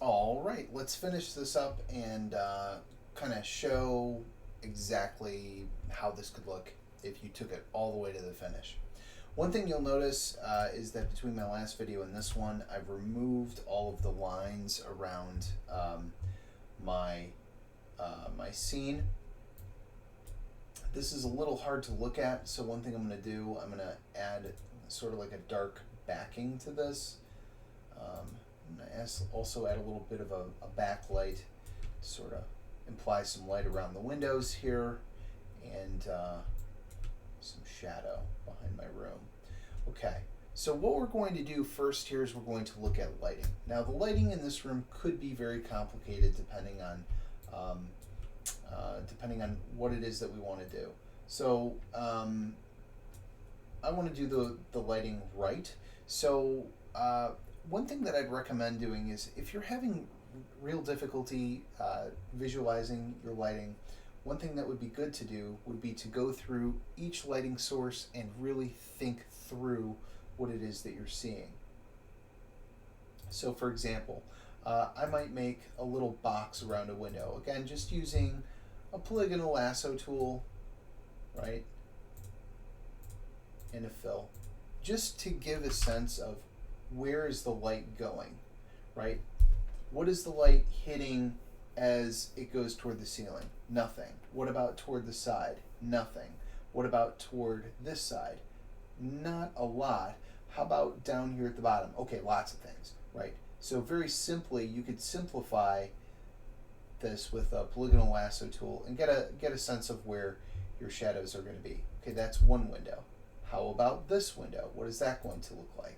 All right, let's finish this up and kind of show exactly how this could look if you took it all the way to the finish. One thing you'll notice is that between my last video and this one, I've removed all of the lines around my my scene. This is a little hard to look at, so one thing I'm going to do, I'm going to add sort of like a dark backing to this. I'm going to also add a little bit of a backlight to sort of imply some light around the windows here and some shadow behind my room. Okay, so what we're going to do first here is we're going to look at lighting. Now the lighting in this room could be very complicated depending on what it is that we want to do. So I want to do the lighting right. So one thing that I'd recommend doing is if you're having real difficulty visualizing your lighting, one thing that would be good to do would be to go through each lighting source and really think through what it is that you're seeing. So for example, I might make a little box around a window. Again, just using a polygonal lasso tool, right, and a fill, just to give a sense of where is the light going, right? What is the light hitting as it goes toward the ceiling? Nothing. What about toward the side? Nothing. What about toward this side? Not a lot. How about down here at the bottom? Okay, lots of things, right? So very simply, you could simplify this with a polygonal lasso tool and get a sense of where your shadows are going to be. Okay, that's one window. How about this window? What is that going to look like?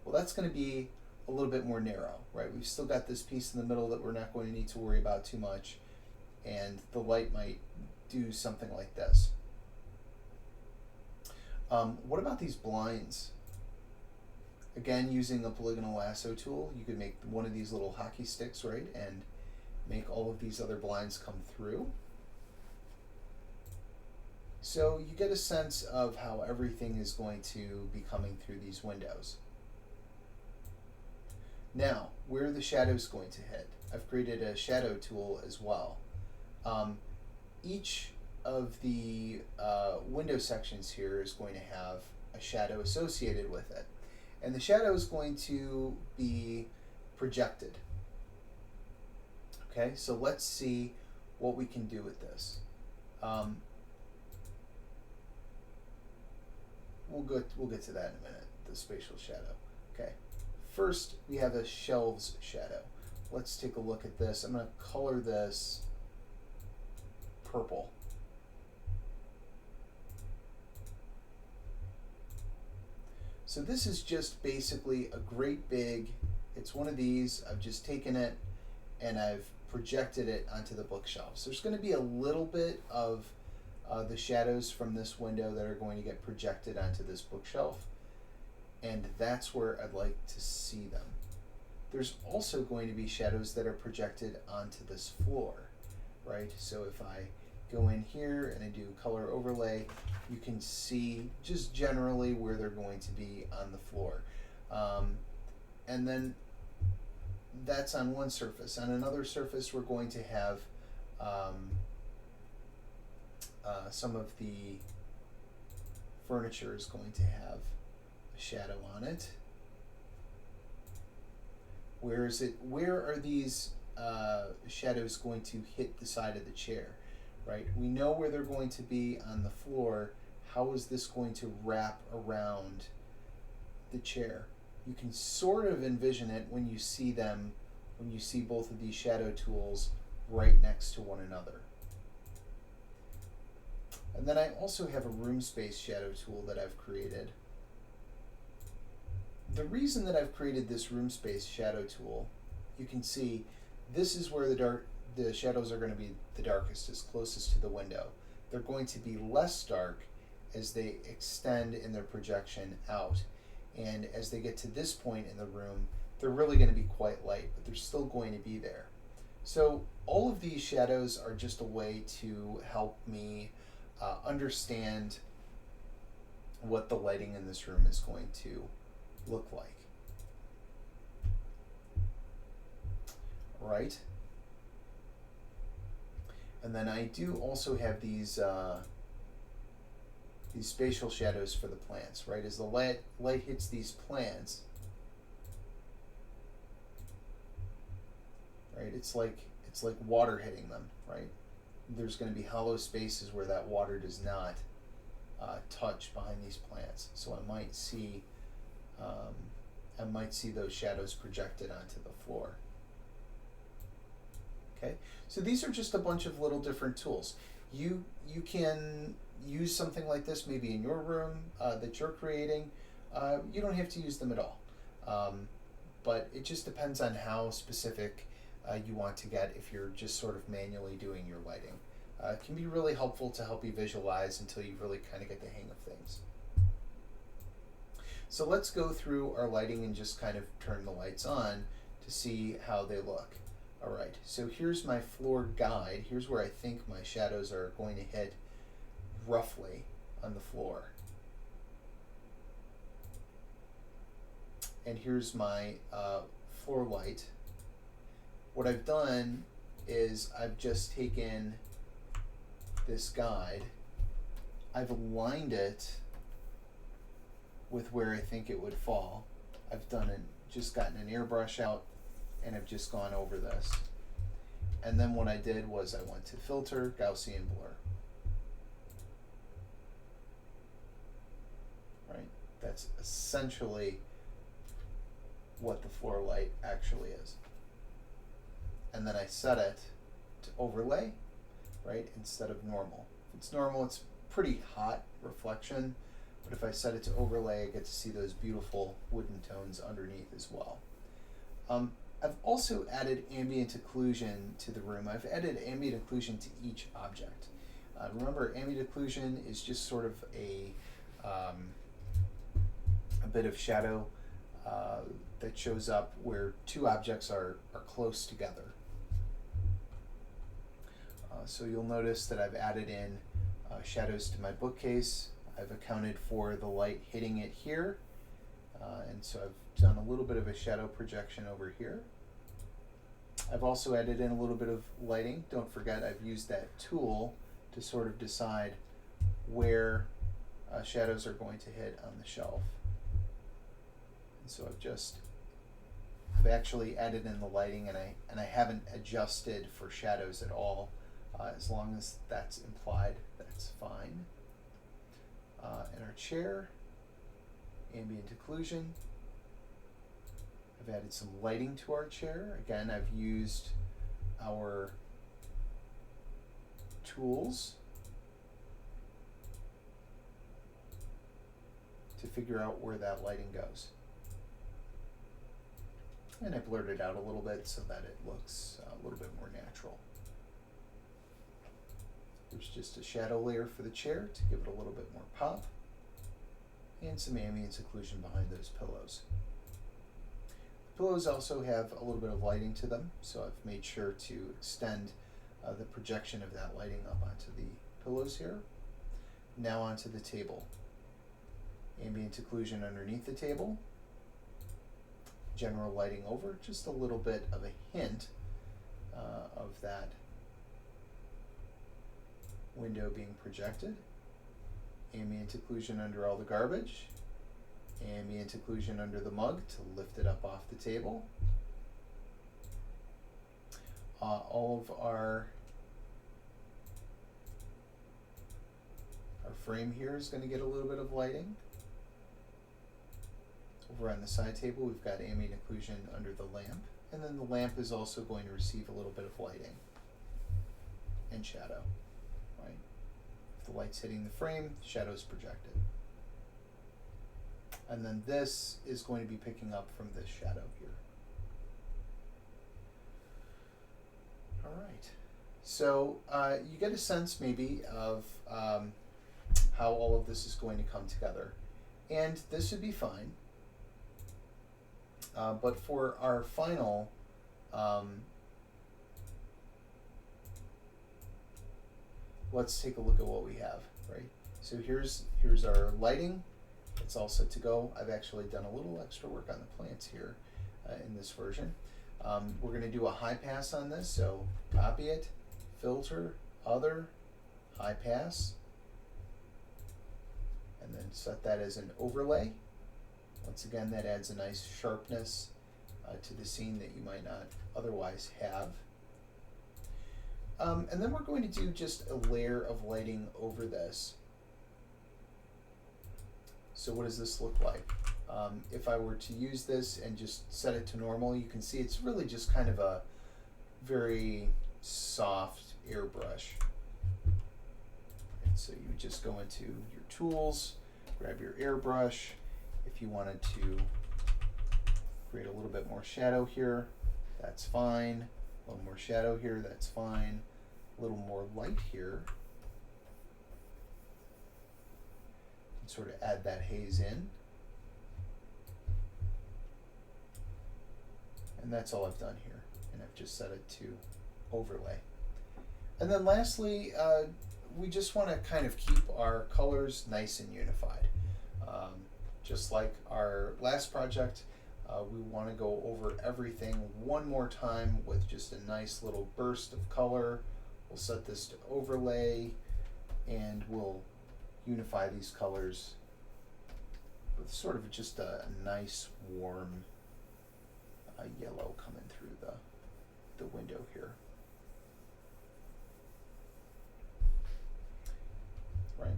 Well, that's going to be a little bit more narrow, right? We've still got this piece in the middle that we're not going to need to worry about too much, and the light might do something like this. What about these blinds? Again, using a polygonal lasso tool, you could make one of these little hockey sticks, right, and make all of these other blinds come through. So you get a sense of how everything is going to be coming through these windows. Now, where are the shadows going to hit? I've created a shadow tool as well. Each of the window sections here is going to have a shadow associated with it. And the shadow is going to be projected. Okay, so let's see what we can do with this. We'll get to that in a minute, the spatial shadow. Okay, first we have a shelves shadow. Let's take a look at this. I'm going to color this purple. So this is just basically a great big, it's one of these, I've just taken it and I've projected it onto the bookshelf. So there's going to be a little bit of the shadows from this window that are going to get projected onto this bookshelf, and that's where I'd like to see them. There's also going to be shadows that are projected onto this floor, right? So if I go in here and I do color overlay, you can see just generally where they're going to be on the floor. And then that's on one surface. On another surface, we're going to have some of the furniture is going to have a shadow on it. Where are these shadows going to hit the side of the chair, right? We know where they're going to be on the floor. How is this going to wrap around the chair? You can sort of envision it when you see them, when you see both of these shadow tools right next to one another. And then I also have a room space shadow tool that I've created. The reason that I've created this room space shadow tool, you can see this is where the shadows are going to be the darkest, is closest to the window. They're going to be less dark as they extend in their projection out. And as they get to this point in the room, they're really going to be quite light, but they're still going to be there. So all of these shadows are just a way to help me understand what the lighting in this room is going to look like. right? And then I do also have these spatial shadows for the plants, right? As the light hits these plants, right? It's like water hitting them, right? There's going to be hollow spaces where that water does not touch behind these plants. So I might see those shadows projected onto the floor. Okay, so these are just a bunch of little different tools. You can use something like this maybe in your room that you're creating. You don't have to use them at all, but it just depends on how specific you want to get if you're just sort of manually doing your lighting. It can be really helpful to help you visualize until you really kind of get the hang of things. So let's go through our lighting and just kind of turn the lights on to see how they look. All right, so here's my floor guide. Here's where I think my shadows are going to hit roughly on the floor. And here's my floor light. What I've done is I've just taken this guide, I've aligned it with where I think it would fall. I've just gotten an airbrush out and I've just gone over this. And then what I did was I went to Filter, Gaussian Blur. Right? That's essentially what the floor light actually is. And then I set it to overlay, right, instead of normal. If it's normal, it's pretty hot reflection, but if I set it to overlay, I get to see those beautiful wooden tones underneath as well. I've also added ambient occlusion to the room. I've added ambient occlusion to each object. Remember, ambient occlusion is just sort of a bit of shadow that shows up where two objects are close together. So you'll notice that I've added in shadows to my bookcase. I've accounted for the light hitting it here. And so I've done a little bit of a shadow projection over here. I've also added in a little bit of lighting. Don't forget, I've used that tool to sort of decide where shadows are going to hit on the shelf. And so I've actually added in the lighting, and I haven't adjusted for shadows at all. As long as that's implied, that's fine. In our chair, ambient occlusion. I've added some lighting to our chair. Again, I've used our tools to figure out where that lighting goes. And I blurred it out a little bit so that it looks a little bit more natural. There's just a shadow layer for the chair to give it a little bit more pop, and some ambient occlusion behind those pillows. The pillows also have a little bit of lighting to them, so I've made sure to extend the projection of that lighting up onto the pillows here. Now onto the table. Ambient occlusion underneath the table. General lighting over, just a little bit of a hint of that window being projected. Ambient occlusion under all the garbage. Ambient occlusion under the mug to lift it up off the table. All of our frame here is going to get a little bit of lighting. Over on the side table, we've got ambient occlusion under the lamp, and then the lamp is also going to receive a little bit of lighting and shadow, right? If the light's hitting the frame, the shadow is projected. And then this is going to be picking up from this shadow here. All right. So you get a sense maybe of how all of this is going to come together. And this would be fine. But for our final let's take a look at what we have, right? So here's our lighting. It's all set to go. I've actually done a little extra work on the plants here in this version. We're going to do a high pass on this, so copy it, filter, other, high pass, and then set that as an overlay. Once again, that adds a nice sharpness to the scene that you might not otherwise have. And then we're going to do just a layer of lighting over this. So what does this look like? If I were to use this and just set it to normal, you can see it's really just kind of a very soft airbrush. So you would just go into your tools, grab your airbrush. If you wanted to create a little bit more shadow here, that's fine. A little more shadow here, that's fine. A little more light here. And sort of add that haze in. And that's all I've done here. And I've just set it to overlay. And then lastly, we just want to kind of keep our colors nice and unified. Just like our last project, we want to go over everything one more time with just a nice little burst of color. We'll set this to overlay, and we'll unify these colors with sort of just a nice warm yellow coming through the window here. Right?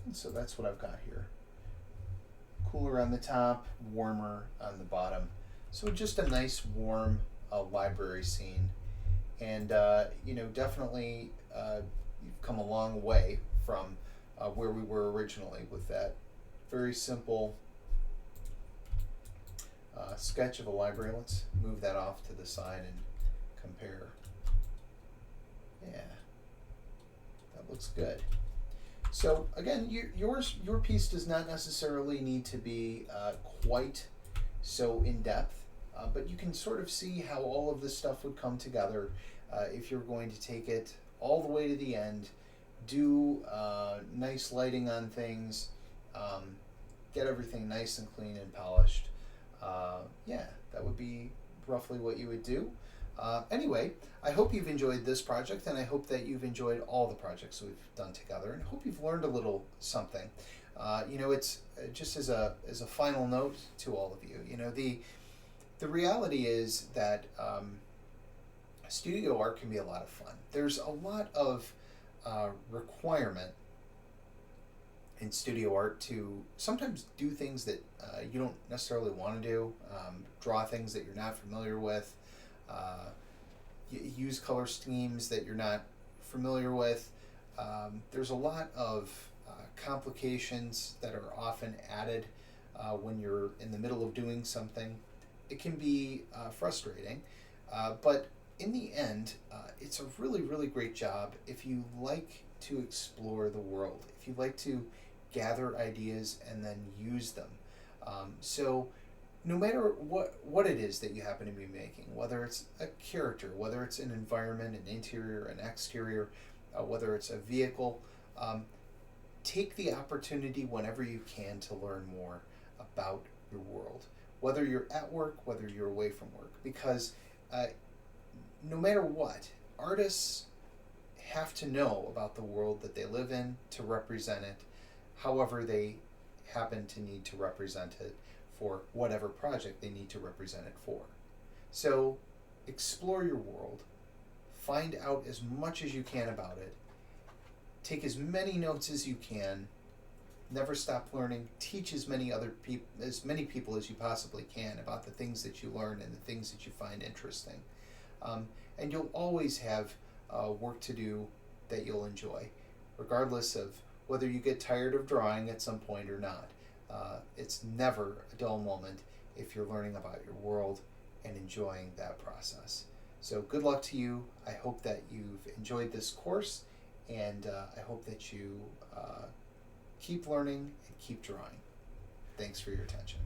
And so that's what I've got here. Cooler on the top, warmer on the bottom. So just a nice warm library scene. And definitely you've come a long way from where we were originally with that very simple sketch of a library. Let's move that off to the side and compare. Yeah, that looks good. So again, your piece does not necessarily need to be quite so in depth, but you can sort of see how all of this stuff would come together if you're going to take it all the way to the end, do nice lighting on things, get everything nice and clean and polished. Yeah, that would be roughly what you would do. Anyway, I hope you've enjoyed this project, and I hope that you've enjoyed all the projects we've done together, and hope you've learned a little something. It's just as a final note to all of you. The reality is that studio art can be a lot of fun. There's a lot of requirement in studio art to sometimes do things that you don't necessarily want to do, draw things that you're not familiar with, use color schemes that you're not familiar with. There's a lot of complications that are often added when you're in the middle of doing something. It can be frustrating, but in the end, it's a really, really great job if you like to explore the world, if you like to gather ideas and then use them. So no matter what it is that you happen to be making, whether it's a character, whether it's an environment, an interior, an exterior, whether it's a vehicle, take the opportunity whenever you can to learn more about your world, whether you're at work, whether you're away from work, because no matter what, artists have to know about the world that they live in to represent it however they happen to need to represent it for whatever project they need to represent it for. So explore your world, find out as much as you can about it, take as many notes as you can, never stop learning, teach as many people as you possibly can about the things that you learn and the things that you find interesting. And you'll always have work to do that you'll enjoy, regardless of whether you get tired of drawing at some point or not. It's never a dull moment if you're learning about your world and enjoying that process. So good luck to you. I hope that you've enjoyed this course, and I hope that you keep learning and keep drawing. Thanks for your attention.